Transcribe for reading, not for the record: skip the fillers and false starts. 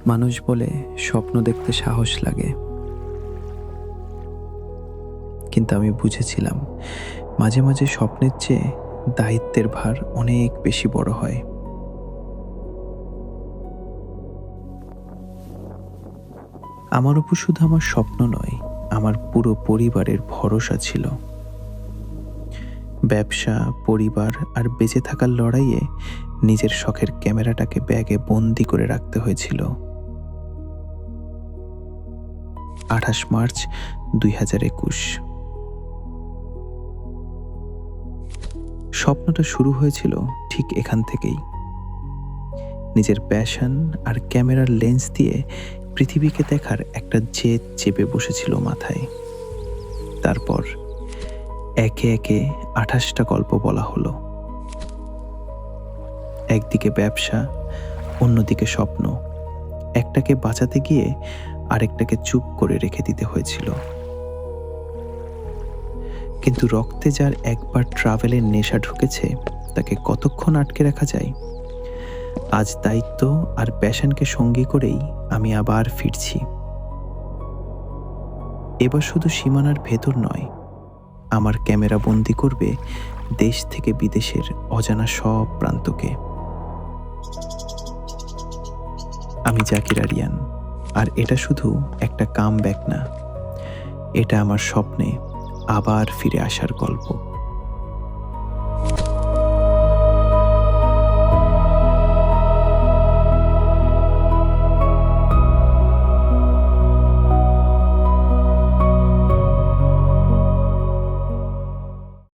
মানুষ বলে স্বপ্ন দেখতে সাহস লাগে, কিন্তু আমি বুঝেছিলাম মাঝে মাঝে স্বপ্নের চেয়ে দায়িত্বের ভার অনেক বেশি বড় হয়। আমার উপর শুধু আমার স্বপ্ন নয়, আমার পুরো পরিবারের ভরসা ছিল। ব্যবসা, পরিবার আর বেঁচে থাকার লড়াইয়ে নিজের শখের ক্যামেরাটাকে ব্যাগে বন্দি করে রাখতে হয়েছিল। 28 মার্চ 2021। স্বপ্নটা শুরু হয়েছিল ঠিক এখান থেকেই। নিজের প্যাশন আর ক্যামেরার লেন্স দিয়ে পৃথিবীকে দেখার একটা জেদ চেপে বসেছিল মাথায়। তারপর একে একে 28টা গল্প বলা হলো। একদিকে ব্যবসা, অন্যদিকে স্বপ্ন। একটাকে বাঁচাতে গিয়ে আরেকটাকে চুপ করে রেখে দিতে হয়েছিল। কিন্তু রক্তে যার একবার ট্রাভেলের নেশা ঢুকেছে, তাকে কতক্ষণ আটকে রাখা যায়? আজ দায়িত্ব আর প্যাশনকে সঙ্গী করেই আমি আবার ফিরছি। এবার শুধু সীমানার ভেতর নয়, আমার ক্যামেরা বন্দি করবে দেশ থেকে বিদেশের অজানা সব প্রান্তকে। আমি জাকির আরিয়ান, আর এটা শুধু একটা কামব্যাক না, এটা আমার স্বপ্নে আবার ফিরে আসার গল্প।